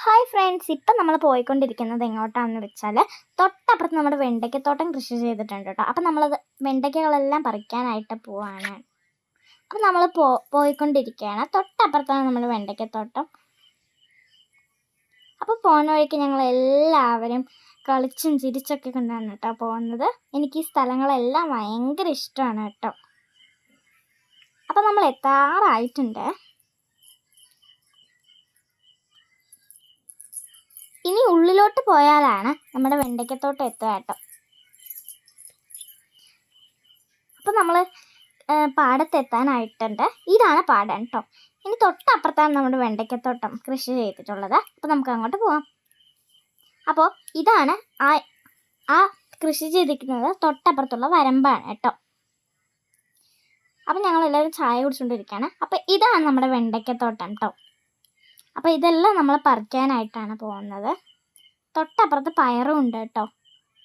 Hi friends, ഇപ്പം നമ്മൾ പോയിക്കൊണ്ടിരിക്കുന്നത് എങ്ങോട്ടാണെന്ന് വെച്ചാൽ തൊട്ടപ്പുറത്ത് നമ്മുടെ വെണ്ടയ്ക്കത്തോട്ടം കൃഷി ചെയ്തിട്ടുണ്ട് കേട്ടോ. അപ്പം നമ്മളത് വെണ്ടയ്ക്കകളെല്ലാം പറിക്കാനായിട്ട് പോവാണ്. അപ്പം നമ്മൾ പോയിക്കൊണ്ടിരിക്കുകയാണ്. തൊട്ടപ്പുറത്താണ് നമ്മുടെ വെണ്ടയ്ക്കത്തോട്ടം. അപ്പോൾ പോകുന്ന വഴിക്ക് ഞങ്ങൾ എല്ലാവരും കളിച്ചും ചിരിച്ചൊക്കെ കൊണ്ടാണ് കേട്ടോ പോകുന്നത്. എനിക്ക് ഈ സ്ഥലങ്ങളെല്ലാം ഭയങ്കര ഇഷ്ടമാണ് കേട്ടോ. അപ്പം നമ്മൾ എത്താറായിട്ടുണ്ട്. ഇനി ഉള്ളിലോട്ട് പോയാലാണ് നമ്മുടെ വെണ്ടയ്ക്കത്തോട്ടം എത്തുക കേട്ടോ. അപ്പോൾ നമ്മൾ പാടത്തെത്താനായിട്ടുണ്ട്. ഇതാണ് പാടം കേട്ടോ. ഇനി തൊട്ടപ്പുറത്താണ് നമ്മുടെ വെണ്ടയ്ക്കത്തോട്ടം കൃഷി ചെയ്തിട്ടുള്ളത്. അപ്പോൾ നമുക്ക് അങ്ങോട്ട് പോവാം. അപ്പോൾ ഇതാണ് ആ കൃഷി ചെയ്തിരിക്കുന്നത് തൊട്ടപ്പുറത്തുള്ള വരമ്പാണ് കേട്ടോ. അപ്പം ഞങ്ങളെല്ലാവരും ചായ കുടിച്ചുകൊണ്ടിരിക്കുകയാണ്. അപ്പോൾ ഇതാണ് നമ്മുടെ വെണ്ടയ്ക്കത്തോട്ടം കേട്ടോ. അപ്പോൾ ഇതെല്ലാം നമ്മൾ പറിക്കാനായിട്ടാണ് പോകുന്നത്. തൊട്ടപ്പുറത്ത് പയറും ഉണ്ട് കേട്ടോ.